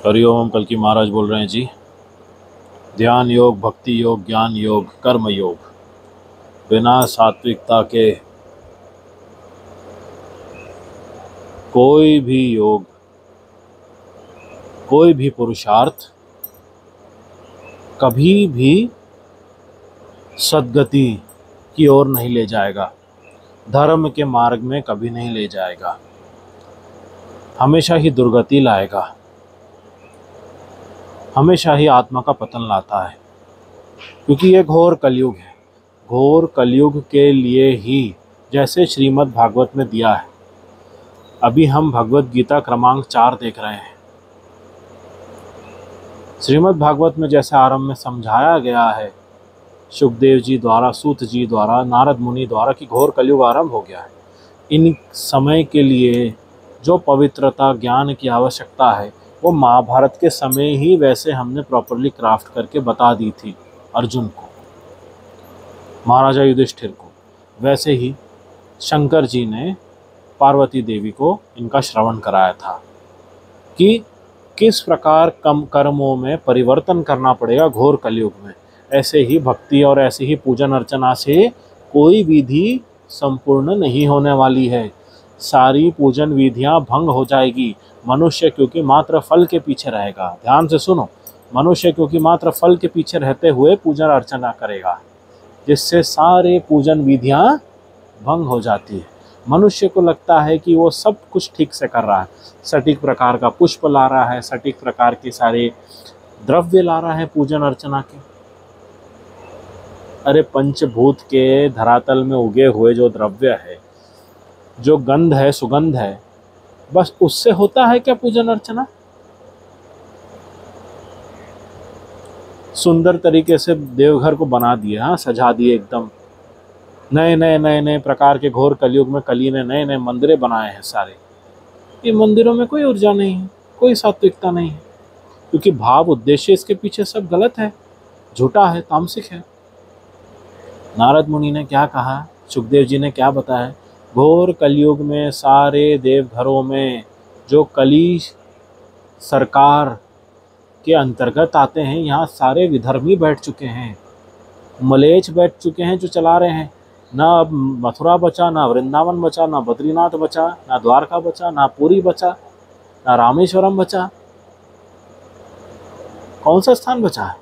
हरिओम। कल की महाराज बोल रहे हैं जी। ध्यान योग, भक्ति योग, ज्ञान योग, कर्म योग, बिना सात्विकता के कोई भी योग, कोई भी पुरुषार्थ कभी भी सद्गति की ओर नहीं ले जाएगा, धर्म के मार्ग में कभी नहीं ले जाएगा, हमेशा ही दुर्गति लाएगा, हमेशा ही आत्मा का पतन लाता है। क्योंकि ये घोर कलयुग है। घोर कलयुग के लिए ही जैसे श्रीमद् भागवत में दिया है, अभी हम भगवत गीता क्रमांक 4 देख रहे हैं। श्रीमद् भागवत में जैसे आरंभ में समझाया गया है सुखदेव जी द्वारा, सूत जी द्वारा, नारद मुनि द्वारा कि घोर कलयुग आरंभ हो गया है। इन समय के लिए जो पवित्रता ज्ञान की आवश्यकता है वो महाभारत के समय ही वैसे हमने प्रॉपरली क्राफ्ट करके बता दी थी अर्जुन को, महाराजा युधिष्ठिर को। वैसे ही शंकर जी ने पार्वती देवी को इनका श्रवण कराया था कि किस प्रकार कम कर्मों में परिवर्तन करना पड़ेगा घोर कलयुग में। ऐसे ही भक्ति और ऐसे ही पूजन अर्चना से कोई विधि संपूर्ण नहीं होने वाली है। सारी पूजन विधियां भंग हो जाएगी। मनुष्य क्योंकि मात्र फल के पीछे रहेगा, ध्यान से सुनो, मनुष्य क्योंकि मात्र फल के पीछे रहते हुए पूजन अर्चना करेगा, जिससे सारे पूजन विधियां भंग हो जाती है। मनुष्य को लगता है कि वो सब कुछ ठीक से कर रहा है, सटीक प्रकार का पुष्प ला रहा है, सटीक प्रकार के सारे द्रव्य ला रहा है पूजन अर्चना के। अरे पंचभूत के धरातल में उगे हुए जो द्रव्य है, जो गंध है, सुगंध है, बस उससे होता है क्या पूजन अर्चना? सुंदर तरीके से देवघर को बना दिए, हाँ, सजा दिए एकदम। नए प्रकार के घोर कलयुग में कली ने नए नए मंदिरें बनाए हैं सारे। ये मंदिरों में कोई ऊर्जा नहीं है, कोई सात्विकता नहीं है, क्योंकि भाव उद्देश्य इसके पीछे सब गलत है, झूठा है, तामसिक है। नारद मुनि ने क्या कहा, सुखदेव जी ने क्या बताया? घोर कलयुग में सारे देवघरों में जो कली सरकार के अंतर्गत आते हैं, यहाँ सारे विधर्मी बैठ चुके हैं, मलेच्छ बैठ चुके हैं जो चला रहे हैं। ना अब मथुरा बचा, ना वृंदावन बचा, ना बद्रीनाथ बचा, ना द्वारका बचा, ना पुरी बचा, ना रामेश्वरम बचा। कौन सा स्थान बचा है?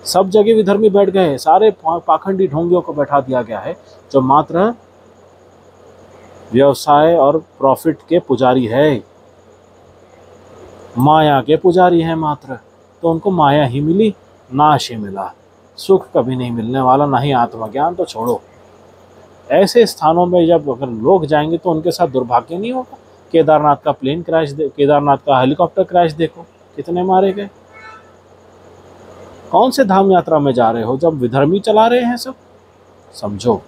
सब जगह विधर्मी बैठ गए हैं, सारे पाखंडी ढोंगियों को बैठा दिया गया है जो मात्र व्यवसाय और प्रॉफिट के पुजारी है, माया के पुजारी हैं मात्र। तो उनको माया ही मिली, नाश ही मिला, सुख कभी नहीं मिलने वाला, ना ही आत्मज्ञान तो छोड़ो। ऐसे स्थानों में जब अगर लोग जाएंगे तो उनके साथ दुर्भाग्य नहीं होगा? केदारनाथ का प्लेन क्रैश, केदारनाथ का हेलीकॉप्टर क्रैश देखो, कितने मारे गए। कौन से धाम यात्रा में जा रहे हो जब विधर्मी चला रहे हैं सब? समझो।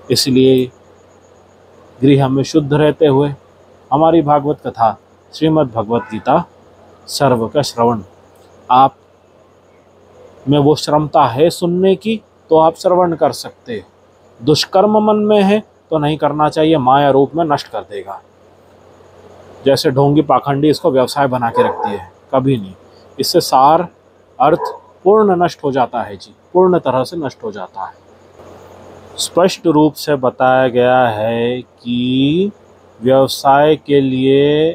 इसलिए गृह में शुद्ध रहते हुए हमारी भागवत कथा श्रीमद् भगवत गीता सर्व का श्रवण, आप में वो क्षमता है सुनने की तो आप श्रवण कर सकते हो। दुष्कर्म मन में है तो नहीं करना चाहिए, माया रूप में नष्ट कर देगा। जैसे ढोंगी पाखंडी इसको व्यवसाय बना के रखती है, कभी नहीं। इससे सार अर्थ पूर्ण नष्ट हो जाता है जी, पूर्ण तरह से नष्ट हो जाता है। स्पष्ट रूप से बताया गया है कि व्यवसाय के लिए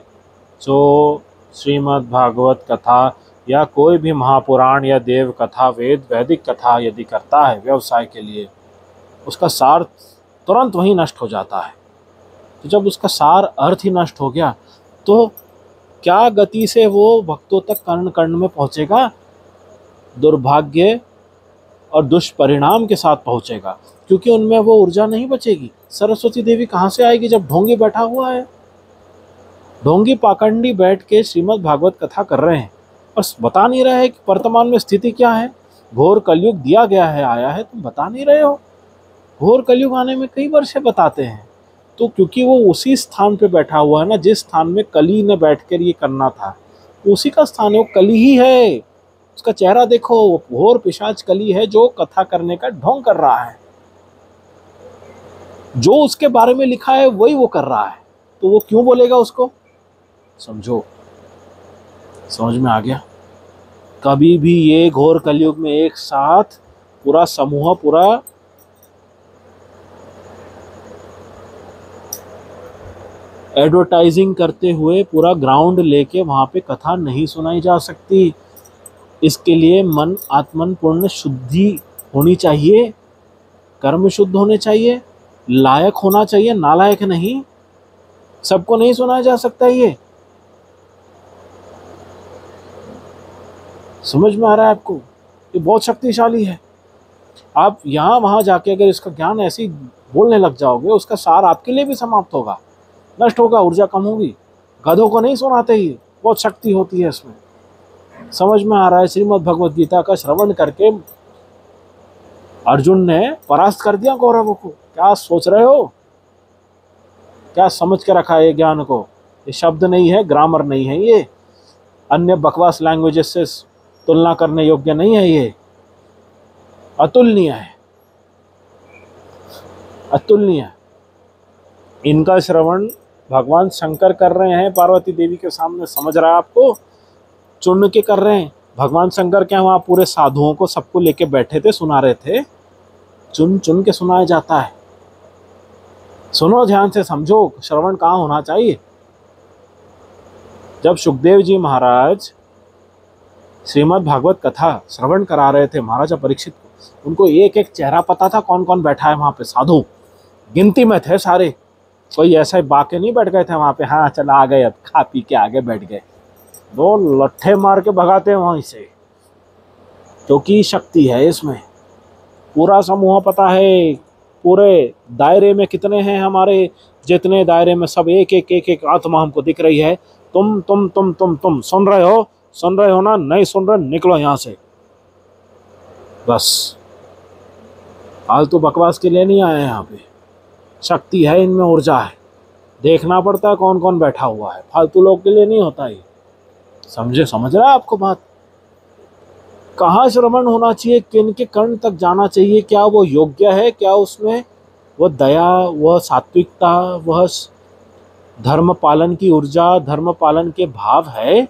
जो श्रीमद् भागवत कथा या कोई भी महापुराण या देव कथा, वेद वैदिक कथा यदि करता है व्यवसाय के लिए, उसका सार तुरंत वहीं नष्ट हो जाता है। तो जब उसका सार अर्थ ही नष्ट हो गया तो क्या गति से वो भक्तों तक कर्ण कर्ण में पहुँचेगा? दुर्भाग्य और दुष्परिणाम के साथ पहुँचेगा, क्योंकि उनमें वो ऊर्जा नहीं बचेगी। सरस्वती देवी कहाँ से आएगी जब ढोंगी बैठा हुआ है? ढोंगी पाखंडी बैठ के श्रीमद् भागवत कथा कर रहे हैं और बता नहीं रहे हैं कि वर्तमान में स्थिति क्या है। घोर कलयुग दिया गया है, आया है, तुम बता नहीं रहे हो। घोर कलयुग आने में कई वर्ष बताते हैं। तो क्योंकि वो उसी स्थान पे बैठा हुआ है ना, जिस स्थान में कली ने बैठकर ये करना था, उसी का स्थान है, वो कली ही है। उसका चेहरा देखो, वो घोर पिशाच कली है जो कथा करने का ढोंग कर रहा है। जो उसके बारे में लिखा है वही वो कर रहा है, तो वो क्यों बोलेगा उसको? समझो। समझ में आ गया? कभी भी ये घोर कलयुग में एक साथ पूरा समूह, पूरा एडवर्टाइजिंग करते हुए पूरा ग्राउंड लेके वहां पे कथा नहीं सुनाई जा सकती। इसके लिए मन आत्मन पूर्ण शुद्धि होनी चाहिए, कर्म शुद्ध होने चाहिए, लायक होना चाहिए, नालायक नहीं। सबको नहीं सुनाया जा सकता। ये समझ में आ रहा है आपको? ये बहुत शक्तिशाली है। आप यहाँ वहाँ जाके अगर इसका ज्ञान ऐसे ही बोलने लग जाओगे, उसका सार आपके लिए भी समाप्त होगा, नष्ट होगा, ऊर्जा कम होगी। गधों को नहीं सुनाते, ही बहुत शक्ति होती है इसमें। समझ में आ रहा है? श्रीमद् भगवद गीता का श्रवण करके अर्जुन ने परास्त कर दिया कौरवों को। क्या सोच रहे हो? क्या समझ के रखा है ये ज्ञान को? ये शब्द नहीं है, ग्रामर नहीं है, ये अन्य बकवास लैंग्वेजेस से तुलना करने योग्य नहीं है, ये अतुलनीय है, अतुलनीय। इनका श्रवण भगवान शंकर कर रहे हैं पार्वती देवी के सामने। समझ रहा है आपको? चुन के कर रहे हैं। भगवान शंकर क्या वहाँ पूरे साधुओं को सबको लेके बैठे थे, सुना रहे थे? चुन चुन के सुनाया जाता है। सुनो ध्यान से, समझो श्रवण कहाँ होना चाहिए। जब सुखदेव जी महाराज श्रीमद् भागवत कथा श्रवण करा रहे थे महाराजा परीक्षित को, उनको एक एक चेहरा पता था कौन कौन बैठा है वहाँ पे। साधु गिनती में थे सारे, कोई ऐसे बाके नहीं बैठ गए थे वहाँ पे, हाँ चल आ गए, अब खा पी के आगे बैठ गए। दो लट्ठे मार के भगाते हैं वहीं से, क्योंकि शक्ति है इसमें। पूरा समूह पता है, पूरे दायरे में कितने हैं हमारे, जितने दायरे में सब एक एक एक एक आत्मा हमको दिख रही है। तुम सुन रहे हो? सुन रहे हो ना? नहीं सुन रहे, निकलो यहाँ से। बस फालतू बकवास के लिए नहीं आए यहाँ पे। शक्ति है इनमें, ऊर्जा है। देखना पड़ता है कौन कौन बैठा हुआ है, फालतू लोग के लिए नहीं होता ये। समझे? समझ रहा है आपको बात? कहाँ श्रवण होना चाहिए, किन के कर्ण तक जाना चाहिए, क्या वो योग्य है, क्या उसमें वह दया, वह सात्विकता, वह धर्म पालन की ऊर्जा, धर्म पालन के भाव है,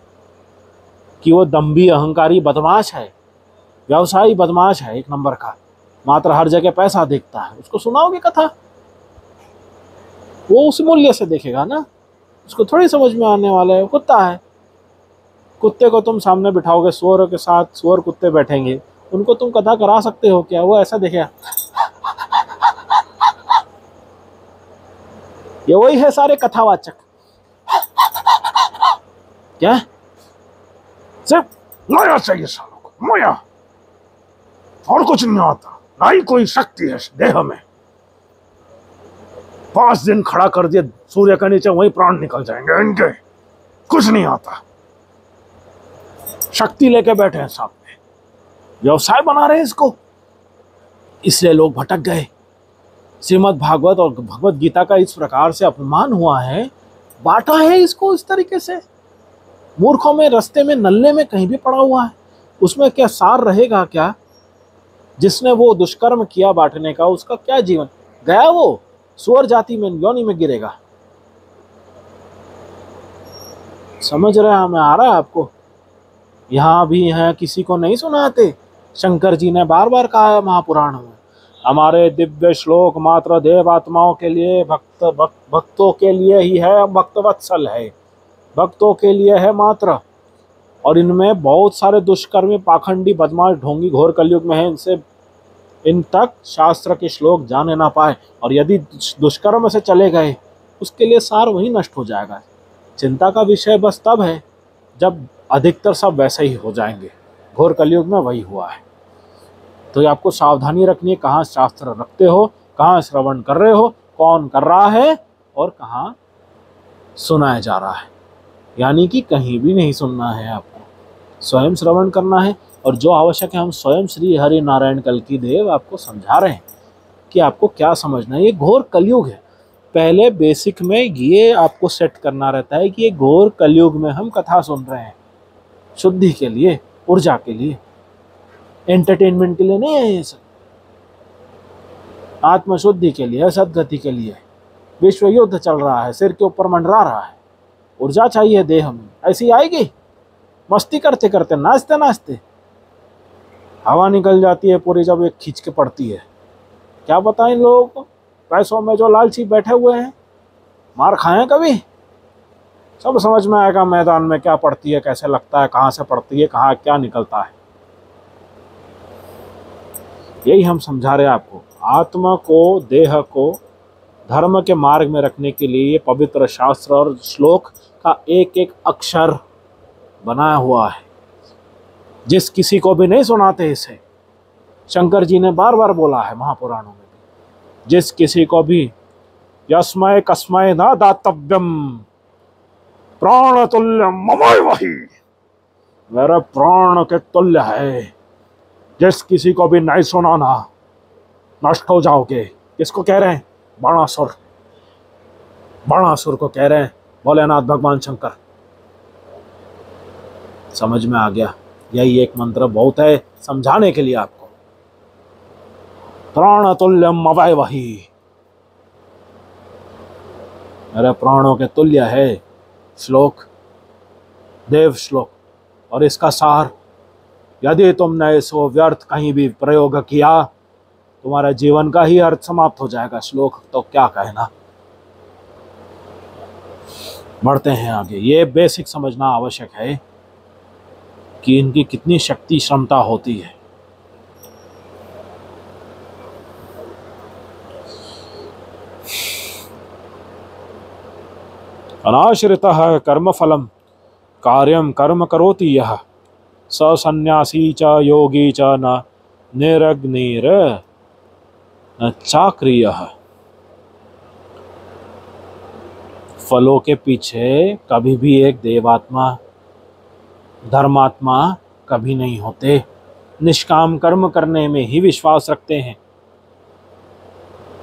कि वो दम्भी अहंकारी बदमाश है, व्यवसायी बदमाश है एक नंबर का, मात्र हर जगह पैसा देखता है। उसको सुनाओगे कथा, वो उस मूल्य से देखेगा ना, उसको थोड़ी समझ में आने वाला है। वो कुत्ता है, कुत्ते को तुम सामने बिठाओगे, सुअर के साथ सुअर कुत्ते बैठेंगे, उनको तुम कथा करा सकते हो क्या? वो ऐसा देखेगा। ये वही है सारे कथावाचक। क्या सिर्फ माया चाहिए सालों को, माया, और कुछ नहीं आता। ना ही कोई शक्ति है देह में। 5 दिन खड़ा कर दिए सूर्य के नीचे, वही प्राण निकल जाएंगे इनके। कुछ नहीं आता, शक्ति लेके बैठे हैं सामने, व्यवसाय बना रहे हैं इसको। इसलिए लोग भटक गए। श्रीमद् भागवत और भगवत गीता का इस प्रकार से अपमान हुआ है, बांटा है इसको इस तरीके से, मूर्खों में, रास्ते में, नल्ले में कहीं भी पड़ा हुआ है। उसमें क्या सार रहेगा? क्या जिसने वो दुष्कर्म किया बांटने का, उसका क्या जीवन गया? वो सुअर जाति में, योनि में गिरेगा। समझ रहे हैं? हमें आ रहा है आपको? यहाँ भी हैं, किसी को नहीं सुनाते। शंकर जी ने बार बार कहा है महापुराण में, हमारे दिव्य श्लोक मात्र देवात्माओं के लिए, भक्तों के लिए ही है, भक्तवत्सल है, भक्तों के लिए है मात्र। और इनमें बहुत सारे दुष्कर्मी, पाखंडी, बदमाश, ढोंगी घोर कलयुग में है। इनसे इन तक शास्त्र के श्लोक जाने ना पाए, और यदि दुष्कर्म से चले गए, उसके लिए सार वही नष्ट हो जाएगा। चिंता का विषय बस तब है जब अधिकतर सब वैसे ही हो जाएंगे। घोर कलयुग में वही हुआ है। तो ये आपको सावधानी रखनी है, कहाँ शास्त्र रखते हो, कहाँ श्रवण कर रहे हो, कौन कर रहा है और कहाँ सुनाया जा रहा है। यानी कि कहीं भी नहीं सुनना है आपको, स्वयं श्रवण करना है। और जो आवश्यक है हम स्वयं श्री हरि नारायण कल्की देव आपको समझा रहे हैं कि आपको क्या समझना है। ये घोर कलयुग है। पहले बेसिक में ये आपको सेट करना रहता है कि ये घोर कलयुग में हम कथा सुन रहे हैं, शुद्धि के लिए, ऊर्जा के लिए, एंटरटेनमेंट के लिए नहीं है। ये सब आत्मशुद्धि के लिए, सदगति के लिए। विश्व युद्ध चल रहा है, सिर के ऊपर मंडरा रहा है, ऊर्जा चाहिए देह में, ऐसी आएगी मस्ती करते करते, नाचते नाचते हवा निकल जाती है पूरी जब एक खींच के पड़ती है। क्या बताएं लोगों को, पैसों में जो लालची बैठे हुए हैं, मार खाएं कभी? सब समझ में आएगा मैदान में क्या पड़ती है, कैसे लगता है, कहाँ से पड़ती है, कहाँ क्या निकलता है। यही हम समझा रहे हैं आपको। आत्मा को, देह को धर्म के मार्ग में रखने के लिए ये पवित्र शास्त्र और श्लोक का एक एक अक्षर बनाया हुआ है। जिस किसी को भी नहीं सुनाते इसे, शंकर जी ने बार बार बोला है महापुराणों में भी, जिस किसी को भी यस्मय कस्मय न दातव्यम प्राण तुल्य ममय वही, मेरे प्राण के तुल्य है। जिस किसी को भी नहीं सुनाना नष्ट हो जाओगे। किसको कह रहे हैं? बाणासुर, बाणासुर को कह रहे हैं भोलेनाथ भगवान शंकर। समझ में आ गया? यही एक मंत्र बहुत है समझाने के लिए आपको। प्राण तुल्यम अवय वही, मेरे प्राणों के तुल्य है श्लोक, देव श्लोक। और इसका सार, यदि तुमने इसको व्यर्थ कहीं भी प्रयोग किया, तुम्हारा जीवन का ही अर्थ समाप्त हो जाएगा। श्लोक तो क्या कहना। बढ़ते हैं आगे। ये बेसिक समझना आवश्यक है कि इनकी कितनी शक्ति क्षमता होती है। अनाश्रितः कर्मफलम कार्यम कर्म करोति यः स सन्यासी च योगी च न निरग्निर न चाक्रियः। फलों के पीछे कभी भी एक देवात्मा, धर्मात्मा कभी नहीं होते। निष्काम कर्म करने में ही विश्वास रखते हैं।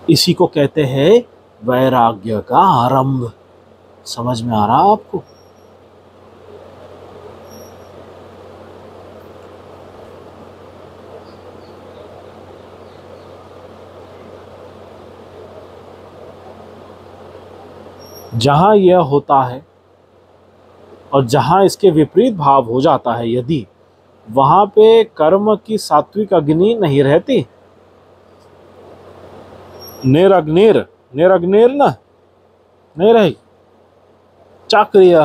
इसी को कहते हैं वैराग्य का आरंभ। समझ में आ रहा आपको? जहां यह होता है और जहां इसके विपरीत भाव हो जाता है, यदि वहां पे कर्म की सात्विक अग्नि नहीं रहती, निरग्निर, निरग्निर ना नहीं रही, चाक्रिय,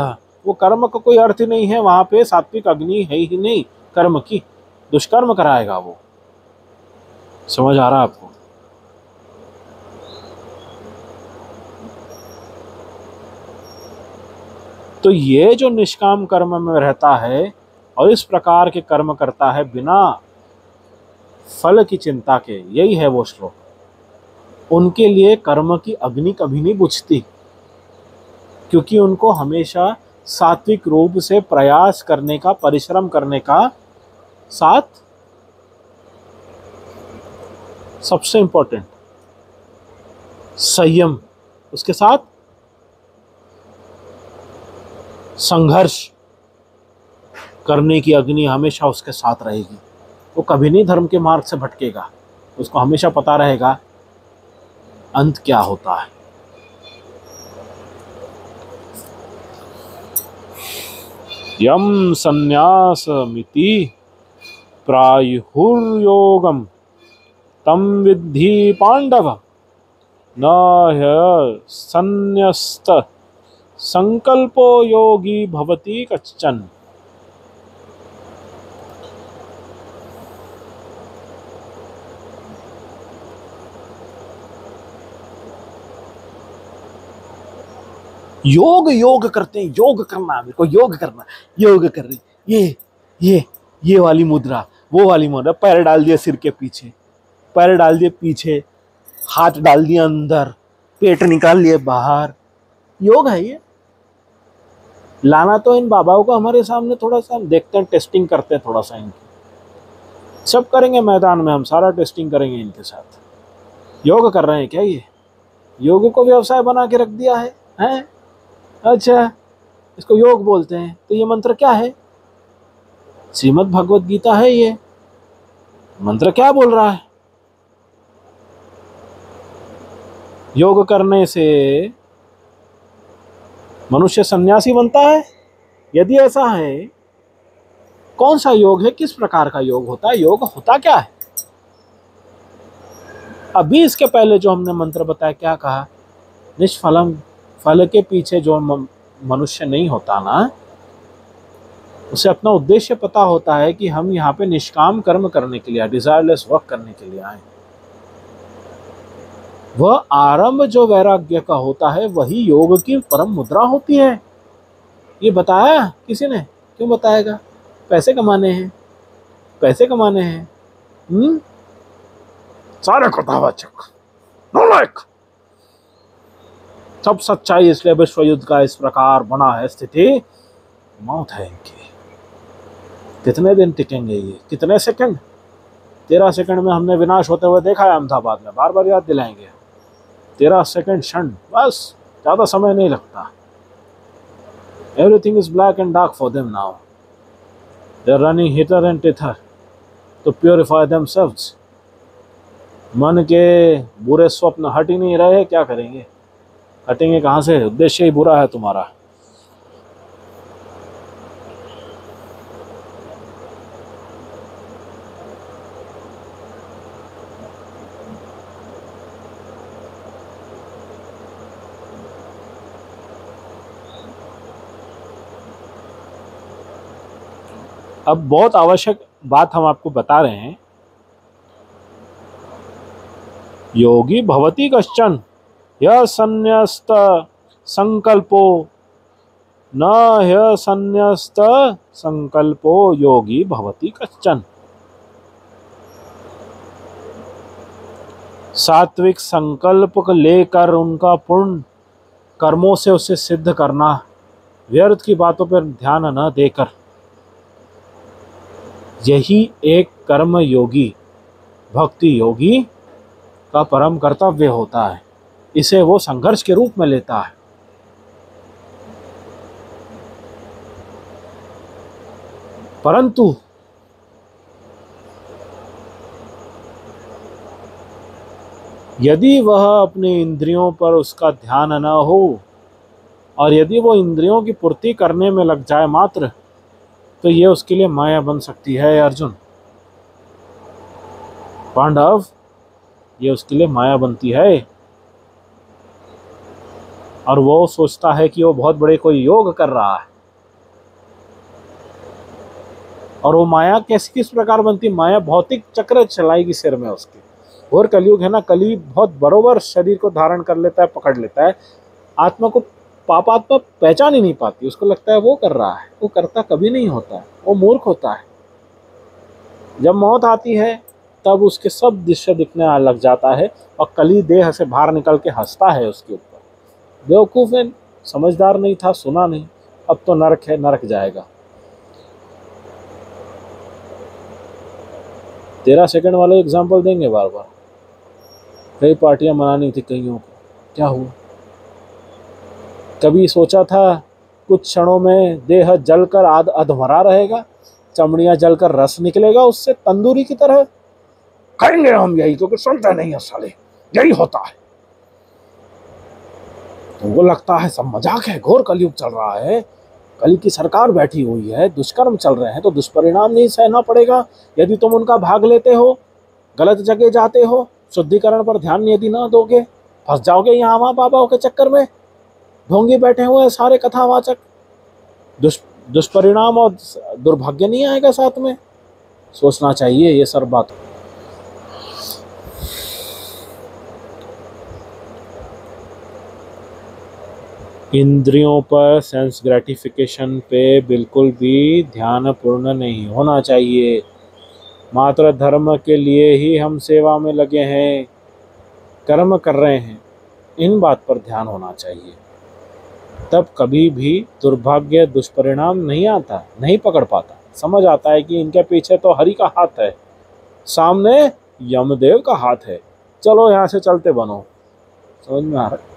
वो कर्म का कोई अर्थ ही नहीं है। वहां पे सात्विक अग्नि है ही नहीं कर्म की, दुष्कर्म कराएगा वो। समझ आ रहा है आपको? तो ये जो निष्काम कर्म में रहता है और इस प्रकार के कर्म करता है बिना फल की चिंता के, यही है वो श्लोक। उनके लिए कर्म की अग्नि कभी नहीं बुझती, क्योंकि उनको हमेशा सात्विक रूप से प्रयास करने का, परिश्रम करने का, साथ सबसे इंपॉर्टेंट संयम, उसके साथ संघर्ष करने की अग्नि हमेशा उसके साथ रहेगी। वो कभी नहीं धर्म के मार्ग से भटकेगा। उसको हमेशा पता रहेगा अंत क्या होता है। यम संन्यासमिति प्रायुर्योगम तम विद्धि पांडव न संन्यस्त संकल्पो योगी भवति कच्चन। योग योग करते हैं, योग करना, मेरे को योग करना, योग कर रहे, ये वाली मुद्रा, वो वाली मुद्रा, पैर डाल दिया सिर के पीछे, पैर डाल दिए पीछे, हाथ डाल दिया अंदर, पेट निकाल लिए बाहर। योग है ये। लाना तो इन बाबाओं को हमारे सामने, थोड़ा सा हम देखते हैं, टेस्टिंग करते हैं थोड़ा सा इनकी। सब करेंगे मैदान में, हम सारा टेस्टिंग करेंगे इनके साथ। योग कर रहे हैं क्या ये? योग को व्यवसाय बना के रख दिया है, हैं? अच्छा, इसको योग बोलते हैं। तो ये मंत्र क्या है? श्रीमद् भगवत गीता है ये। मंत्र क्या बोल रहा है? योग करने से मनुष्य सन्यासी बनता है। यदि ऐसा है कौन सा योग है, किस प्रकार का योग होता है, योग होता क्या है। अभी इसके पहले जो हमने मंत्र बताया, क्या कहा, निष्फलम, फल के पीछे जो मनुष्य नहीं होता ना, उसे अपना उद्देश्य पता होता है कि हम यहाँ पे निष्काम कर्म करने के लिए, डिजायरलेस वर्क करने के लिए आए। वह आरंभ जो वैराग्य का होता है वही योग की परम मुद्रा होती है। ये बताया किसी ने, क्यों बताएगा, पैसे कमाने हैं, पैसे कमाने हैं। सारे कथावाचक नालायक। सब सच्चाई, इसलिए विश्व युद्ध का इस प्रकार बना है स्थिति, मौत है इनकी। कितने दिन टिकेंगे ये, कितने सेकंड, 13 सेकंड में हमने विनाश होते हुए देखा है अहमदाबाद में, बार बार याद दिलाएंगे। 13 सेकंड क्षण, बस, ज्यादा समय नहीं लगता। Everything is black and dark for them now, they are running hither and thither to purify themselves. मन के बुरे स्वप्न हट ही नहीं रहे, क्या करेंगे, हटेंगे कहाँ से, उद्देश्य ही बुरा है तुम्हारा। अब बहुत आवश्यक बात हम आपको बता रहे हैं, योगी भवति कश्चन ह्य संन्यस्त संकल्पो, न ह्य संन्यस्त संकल्पो योगी भवति कश्चन। सात्विक संकल्प को लेकर उनका पूर्ण कर्मों से उसे सिद्ध करना, व्यर्थ की बातों पर ध्यान न देकर, यही एक कर्म योगी, भक्ति योगी का परम कर्तव्य होता है। इसे वो संघर्ष के रूप में लेता है। परंतु यदि वह अपने इंद्रियों पर उसका ध्यान न हो और यदि वो इंद्रियों की पूर्ति करने में लग जाए मात्र, तो ये उसके लिए माया बन सकती है। अर्जुन, पांडव, ये उसके लिए माया बनती है। और वो सोचता है कि वो बहुत बड़े कोई योग कर रहा है। और वो माया किस प्रकार बनती, माया भौतिक चक्र चलाएगी सिर में उसके। और कलयुग है ना, कली बहुत बरोबर शरीर को धारण कर लेता है, पकड़ लेता है। आत्मा को पापात्मा पहचान ही नहीं पाती, उसको लगता है वो कर रहा है, वो करता कभी नहीं होता है, वो मूर्ख होता है। जब मौत आती है तब उसके सब दृश्य दिखने लग जाता है और कली देह से बाहर निकल के हंसता है उसके ऊपर। बेवकूफ़ है, समझदार नहीं था, सुना नहीं, अब तो नरक है, नरक जाएगा। 13 सेकंड वाले एग्जाम्पल देंगे बार बार। कई पार्टियां मनानी थी कईयों को, क्या हुआ। कभी सोचा था कुछ क्षणों में देह जलकर अधमरा रहेगा, चमड़ियां जलकर रस निकलेगा उससे तंदूरी की तरह। करेंगे हम यही, क्योंकि सुनते नहीं है साले, यही होता है। तुमको लगता है सब मजाक है, घोर कलयुग चल रहा है, कली की सरकार बैठी हुई है, दुष्कर्म चल रहे हैं, तो दुष्परिणाम नहीं सहना पड़ेगा। यदि तुम उनका भाग लेते हो, गलत जगह जाते हो, शुद्धिकरण पर ध्यान यदि ना दोगे, फंस जाओगे यहाँ माँ बाबा के चक्कर में। ढोंगी बैठे हुए सारे कथावाचक, दुष्परिणाम और दुर्भाग्य नहीं आएगा साथ में। सोचना चाहिए ये सब बात। इंद्रियों पर, सेंस ग्रेटिफिकेशन पे बिल्कुल भी ध्यान पूर्ण नहीं होना चाहिए। मात्र धर्म के लिए ही हम सेवा में लगे हैं, कर्म कर रहे हैं, इन बात पर ध्यान होना चाहिए। तब कभी भी दुर्भाग्य, दुष्परिणाम नहीं आता, नहीं पकड़ पाता। समझ आता है कि इनके पीछे तो हरि का हाथ है, सामने यमदेव का हाथ है, चलो यहाँ से चलते बनो। समझ में आ रहा है।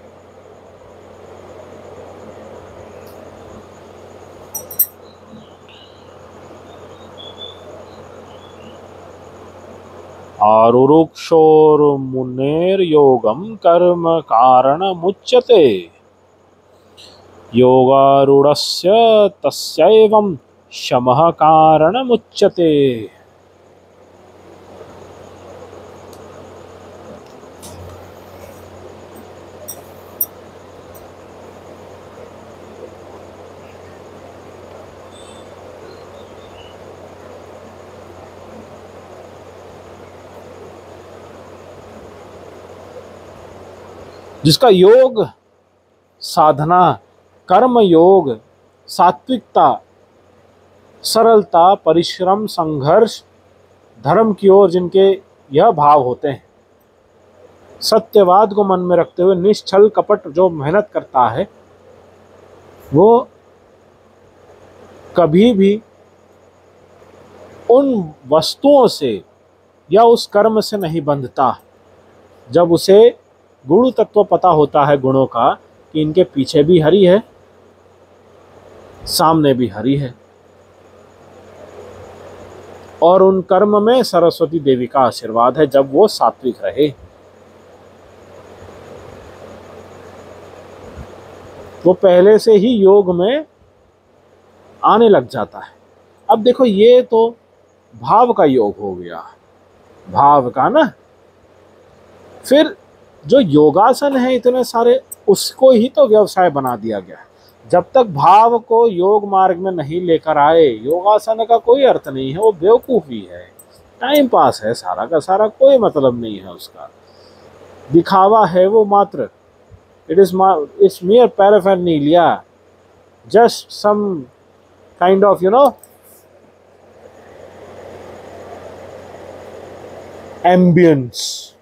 आरुरुक्षोर मुनेर योगम कर्म कारण मुच्यते, योगारूढ़स्य तस्यैवं शमः कारणमुच्यते। जिसका योग, साधना, कर्म योग, सात्विकता, सरलता, परिश्रम, संघर्ष, धर्म की ओर जिनके यह भाव होते हैं, सत्यवाद को मन में रखते हुए निश्छल कपट जो मेहनत करता है, वो कभी भी उन वस्तुओं से या उस कर्म से नहीं बंधता। जब उसे गुण तत्व पता होता है, गुणों का, कि इनके पीछे भी हरि है, सामने भी हरि है, और उन कर्म में सरस्वती देवी का आशीर्वाद है, जब वो सात्विक रहे, वो पहले से ही योग में आने लग जाता है। अब देखो, ये तो भाव का योग हो गया, भाव का ना। फिर जो योगासन है इतने सारे, उसको ही तो व्यवसाय बना दिया गया है। जब तक भाव को योग मार्ग में नहीं लेकर आए, योगासन का कोई अर्थ नहीं है, वो बेवकूफ़ी है, टाइम पास है सारा का सारा, कोई मतलब नहीं है उसका, दिखावा है वो मात्र। It's mere paraphernalia, just some kind of ambience,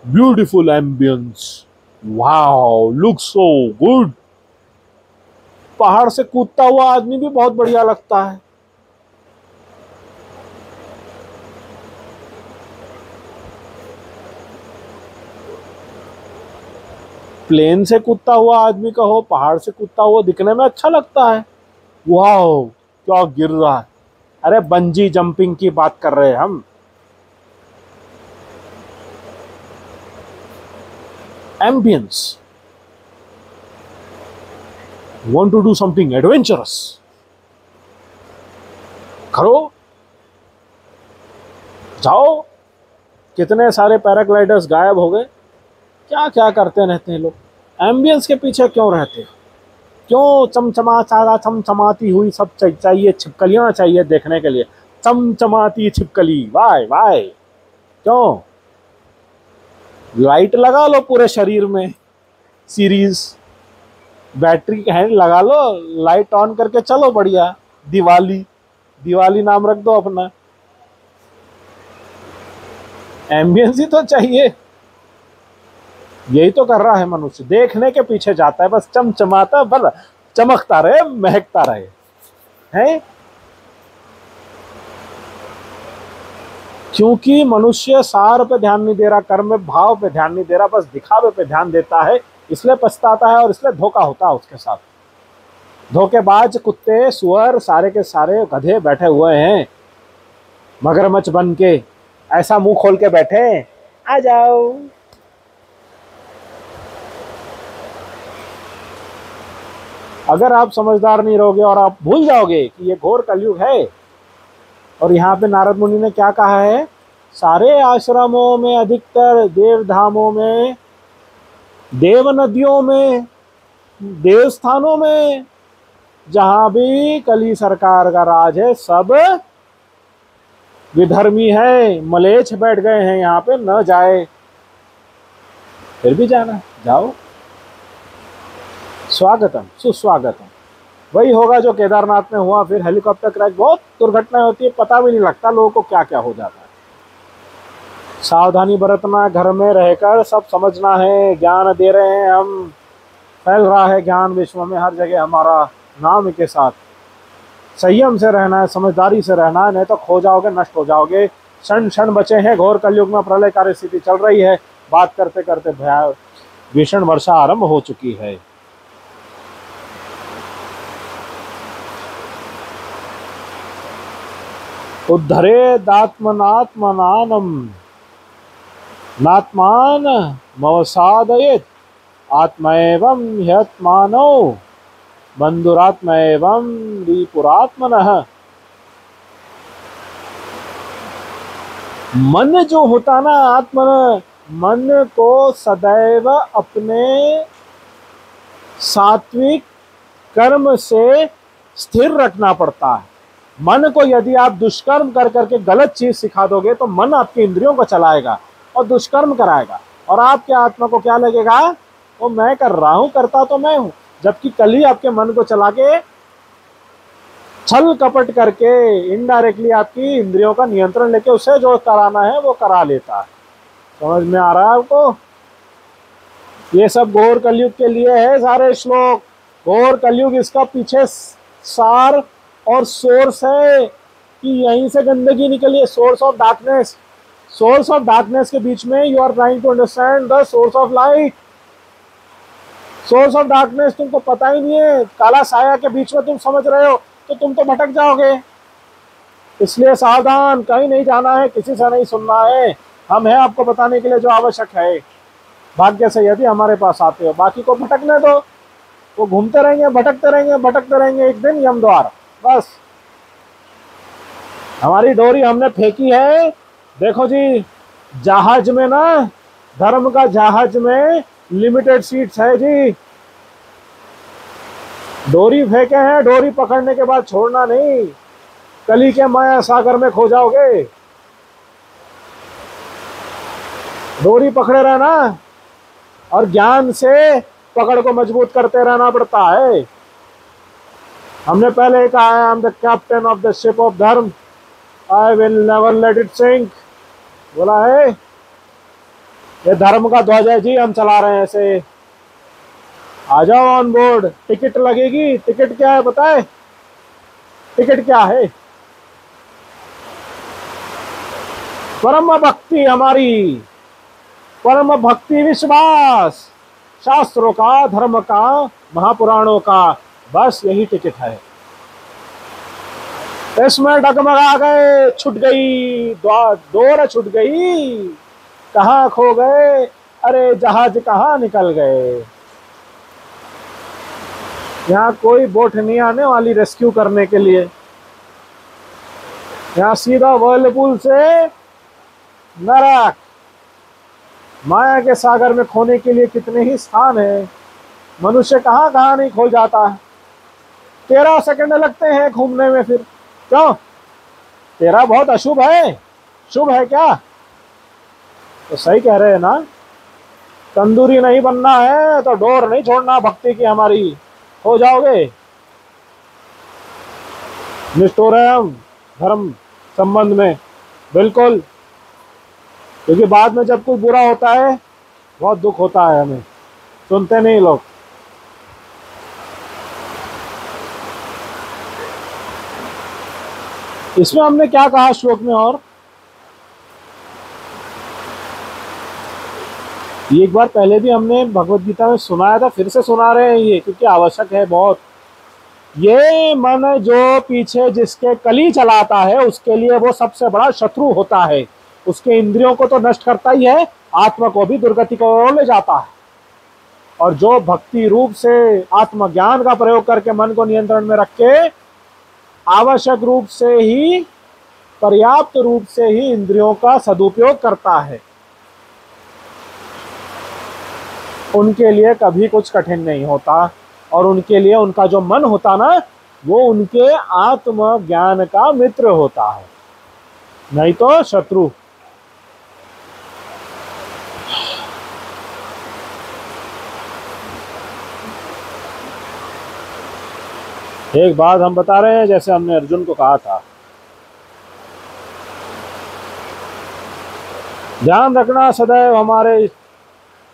beautiful ambience, wow, looks so good। पहाड़ से कूदता हुआ आदमी भी बहुत बढ़िया लगता है, प्लेन से कूदता हुआ आदमी का हो, पहाड़ से कूदता हुआ दिखने में अच्छा लगता है, वाह क्या गिर रहा है। अरे बंजी जंपिंग की बात कर रहे हैं हम। Ambience, want to do something adventurous, करो, जाओ। कितने सारे पैराग्लाइडर्स गायब हो गए, क्या क्या करते रहते हैं लोग। एम्बियंस के पीछे क्यों रहते हो? क्यों चमचमाती हुई सब चाहिए, छिपकलियां चाहिए देखने के लिए, चमचमाती छिपकली, वाय वाय, क्यों? लाइट लगा लो पूरे शरीर में, सीरीज बैटरी है लगा लो, लाइट ऑन करके चलो बढ़िया। दिवाली नाम रख दो अपना। एम्बियंस ही तो चाहिए। यही तो कर रहा है मनुष्य, देखने के पीछे जाता है, बस चमचमाता, बस चमकता रहे, महकता रहे, हैं? क्योंकि मनुष्य सार पे ध्यान नहीं दे रहा, कर्म में भाव पे ध्यान नहीं दे रहा, बस दिखावे पे ध्यान देता है, इसलिए पछताता है और इसलिए धोखा होता है उसके साथ। धोखेबाज कुत्ते, सुअर, सारे के सारे गधे बैठे हुए हैं मगरमच्छ बन के, ऐसा मुंह खोल के बैठे, आ जाओ। अगर आप समझदार नहीं रहोगे और आप भूल जाओगे कि ये घोर कलयुग है, और यहाँ पे नारद मुनि ने क्या कहा है, सारे आश्रमों में, अधिकतर देव धामों में, देव नदियों में, देवस्थानों में, जहां भी कली सरकार का राज है, सब विधर्मी है, मलेच्छ बैठ गए हैं यहाँ पे, न जाए। फिर भी जाना, जाओ, स्वागतम सुस्वागतम। वही होगा जो केदारनाथ में हुआ। फिर हेलीकॉप्टर क्रैश, बहुत दुर्घटनाएं होती है, पता भी नहीं लगता लोगों को क्या क्या हो जाता है। सावधानी बरतना, घर में रहकर सब समझना है, ज्ञान दे रहे हैं हम, फैल रहा है ज्ञान विश्व में, हर जगह हमारा नाम के साथ। संयम से रहना है, समझदारी से रहना है, नहीं तो खो जाओगे, नष्ट हो जाओगे। क्षण क्षण बचे हैं, घोर कलयुग में प्रलयकारी स्थिति चल रही है, बात करते करते भीषण वर्षा आरंभ हो चुकी है। उद्धरेदात्मनात्मनानं नात्मान मवसादयेत् आत्मैवं ह्यात्मानो बंधुरात्म एवं रिपुरात्मनः। मन जो होता ना, आत्मन, मन को सदैव अपने सात्विक कर्म से स्थिर रखना पड़ता है। मन को यदि आप दुष्कर्म कर करके गलत चीज सिखा दोगे तो मन आपकी इंद्रियों को चलाएगा और दुष्कर्म कराएगा, और आपके आत्मा को क्या लगेगा, वो मैं कर रहा हूं, करता तो मैं हूं। जबकि कल ही आपके मन को चला के छल कपट करके इनडायरेक्टली आपकी इंद्रियों का नियंत्रण लेके उसे जो कराना है वो करा लेता है। समझ में आ रहा है आपको? ये सब घोर कलयुग के लिए है सारे श्लोक। घोर कलयुग इसका पीछे सार और सोर्स है कि यहीं से गंदगी निकली है। Source of darkness, source of darkness के बीच में you are trying to understand the source of light. Source of darkness तुमको पता ही नहीं है, काला साया के बीच में तुम समझ रहे हो तो तुम तो भटक जाओगे। इसलिए सावधान, कहीं नहीं जाना है, किसी से नहीं सुनना है। हम हैं आपको बताने के लिए जो आवश्यक है। भाग्य से यदि हमारे पास आते हो, बाकी को भटकने दो, वो घूमते रहेंगे, भटकते रहेंगे, भटकते रहेंगे, एक दिन यम द्वार। बस हमारी डोरी हमने फेंकी है। देखो जी, जहाज में ना, धर्म का जहाज में लिमिटेड सीट्स है जी। डोरी फेंके हैं, डोरी पकड़ने के बाद छोड़ना नहीं, कली के माया सागर में खो जाओगे। डोरी पकड़े रहना और ज्ञान से पकड़ को मजबूत करते रहना पड़ता है। हमने पहले कहा है, I am the captain of the ship of dharma, I will never let it sink. बोला है, ये धर्म का ध्वज है जी, हम चला रहे हैं ऐसे। आ जाओ ऑन बोर्ड, टिकट लगेगी। टिकट क्या है पता है? टिकट क्या है? परम भक्ति हमारी, परम भक्ति विश्वास, शास्त्रों का, धर्म का, महापुराणों का, बस यही टिकट है। इसमें डगमगा गए, छूट गई डोर, छूट गई, कहाँ खो गए, अरे जहाज कहाँ निकल गए। यहाँ कोई बोट नहीं आने वाली रेस्क्यू करने के लिए। यहाँ सीधा वर्लपूल से नरक। माया के सागर में खोने के लिए कितने ही स्थान है। मनुष्य कहाँ कहाँ नहीं खो जाता है। 13 सेकंड लगते हैं घूमने में। फिर क्यों? 13 बहुत अशुभ है, शुभ है क्या? तो सही कह रहे हैं ना। तंदूरी नहीं बनना है तो डोर नहीं छोड़ना भक्ति की हमारी, हो जाओगे। निष्ठुर है हम धर्म संबंध में, बिल्कुल। क्योंकि बाद में जब कुछ बुरा होता है बहुत दुख होता है, हमें सुनते नहीं लोग। इसमें हमने क्या कहा श्लोक में, और एक बार पहले भी हमने भगवत गीता में सुनाया था, फिर से सुना रहे हैं ये क्योंकि आवश्यक है बहुत। ये मन जो पीछे जिसके कली चलाता है उसके लिए वो सबसे बड़ा शत्रु होता है। उसके इंद्रियों को तो नष्ट करता ही है, आत्मा को भी दुर्गति को ओर ले जाता है। और जो भक्ति रूप से आत्मज्ञान का प्रयोग करके मन को नियंत्रण में रख के आवश्यक रूप से ही, पर्याप्त रूप से ही इंद्रियों का सदुपयोग करता है, उनके लिए कभी कुछ कठिन नहीं होता। और उनके लिए उनका जो मन होता ना, वो उनके आत्मज्ञान का मित्र होता है, नहीं तो शत्रु। एक बात हम बता रहे हैं, जैसे हमने अर्जुन को कहा था, ध्यान रखना सदैव हमारे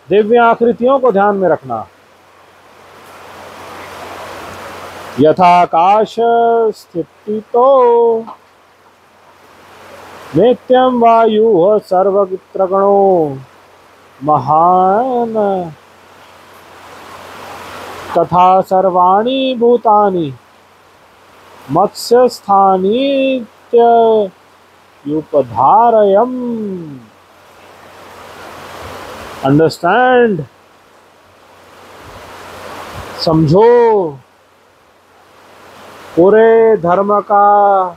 दिव्य आकृतियों को ध्यान में रखना। यथाकाश स्थितो नित्यम वायु सर्वत्र गणो महान तथा सर्वाणि भूतानि मत्स्य स्थानीत्युपधारयम्। अंडरस्टैंड, समझो। पूरे धर्म का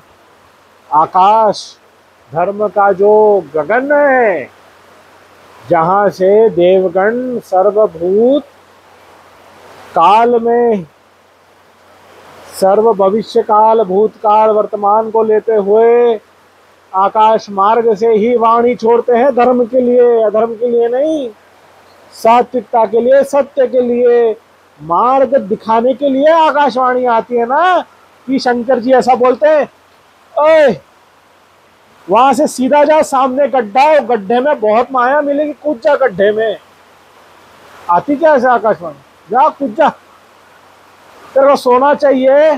आकाश, धर्म का जो गगन है, जहाँ से देवगण सर्वभूत काल में, सर्व भविष्य काल, भूतकाल, वर्तमान को लेते हुए आकाश मार्ग से ही वाणी छोड़ते हैं धर्म के लिए, अधर्म के लिए नहीं, सात्विकता के लिए, सत्य के लिए, मार्ग दिखाने के लिए आकाशवाणी आती है ना। कि शंकर जी ऐसा बोलते हैं, ओए वहां से सीधा जा, सामने गड्ढा है, गड्ढे में बहुत माया मिलेगी, कूद जा गड्ढे में। आती क्या ऐसे आकाशवाणी? जा कूद जा, तेरे को सोना चाहिए,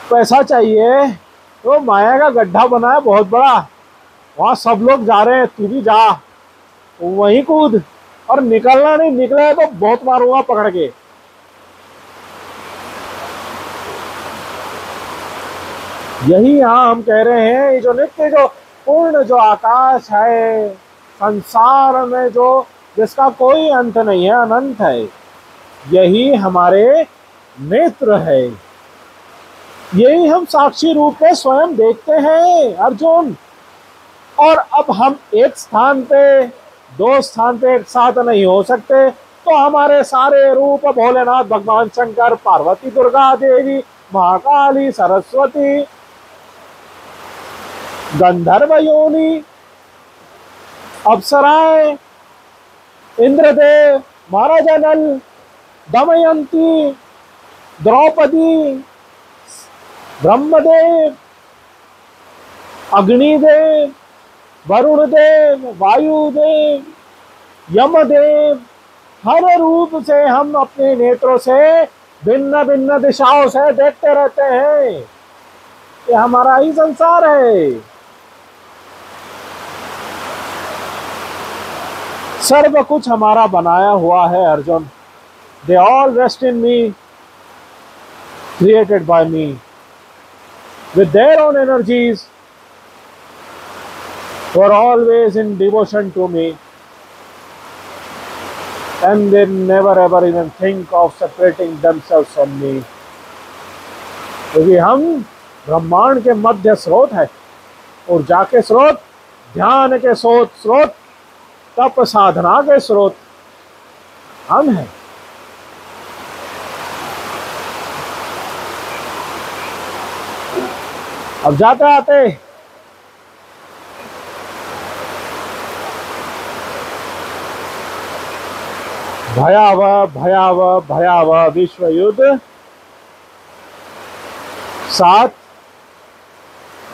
पैसा चाहिए, तो माया का गड्ढा बना है बहुत बड़ा, वहां सब लोग जा रहे हैं, तू भी जा, वहीं कूद, और निकलना नहीं, निकले तो बहुत मारूंगा पकड़ के। यही यहाँ हम कह रहे हैं, ये जो नित्य, जो पूर्ण, जो आकाश है संसार में, जो जिसका कोई अंत नहीं है, अनंत है, यही हमारे नेत्र है, यही हम साक्षी रूप में स्वयं देखते हैं अर्जुन। और अब हम एक स्थान पे, दो स्थान पे एक साथ नहीं हो सकते, तो हमारे सारे रूप, भोलेनाथ, भगवान शंकर, पार्वती, दुर्गा देवी, महाकाली, सरस्वती, गंधर्व योनि, अप्सराएं, इंद्रदेव, महाराजा नल, दमयंती, द्रौपदी, ब्रह्मदेव, अग्निदेव, वरुणदेव, वायुदेव, यमदेव, हर रूप से हम अपने नेत्रों से भिन्न भिन्न दिशाओं से देखते रहते हैं। ये हमारा ही संसार है। सर्व कुछ हमारा बनाया हुआ है Arjun. They all rest in me, created by me, with their own energies, were always in devotion to me, and they never ever even think of separating themselves from me. क्योंकि हम ब्रह्मांड के मध्य स्रोत है, ऊर्जा के स्रोत, ध्यान के स्रोत, तप साधना के स्रोत हम हैं। अब जाते आते भयावह भयावह भयावह विश्व युद्ध, 7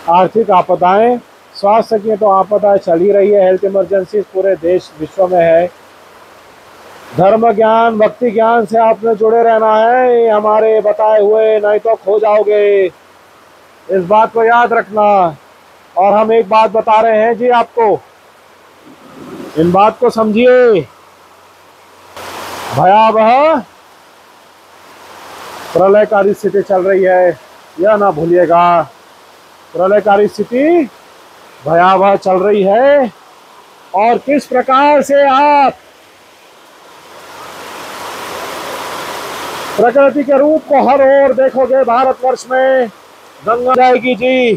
आर्थिक आपदाएं, स्वास्थ्य की तो आपदाएं चल ही रही है, हेल्थ इमरजेंसी पूरे देश विश्व में है। धर्म ज्ञान, भक्ति ज्ञान से आपने जुड़े रहना है, हमारे बताए हुए, नहीं तो खो जाओगे, इस बात को याद रखना। और हम एक बात बता रहे हैं जी आपको, इन बात को समझिए। भयावह प्रलयकारी स्थिति चल रही है, यह ना भूलिएगा। प्रलयकारी स्थिति भयावह चल रही है, और किस प्रकार से आप प्रकृति के रूप को हर ओर देखोगे। भारतवर्ष में गंगा जाएगी जी,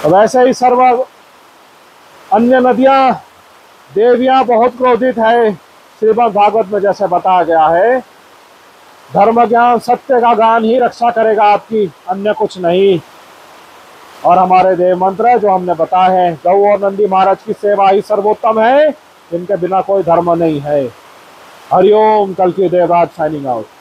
वैसे ही सर्व अन्य नदियां, देवियां बहुत क्रोधित है। श्रीमद् भागवत में जैसे बताया गया है, धर्म ज्ञान सत्य का ज्ञान ही रक्षा करेगा आपकी, अन्य कुछ नहीं। और हमारे देव मंत्र जो हमने बताए हैं, गौ और नंदी महाराज की सेवा ही सर्वोत्तम है, इनके बिना कोई धर्म नहीं है। हरिओम। कल की देवराज साइनिंग आउट।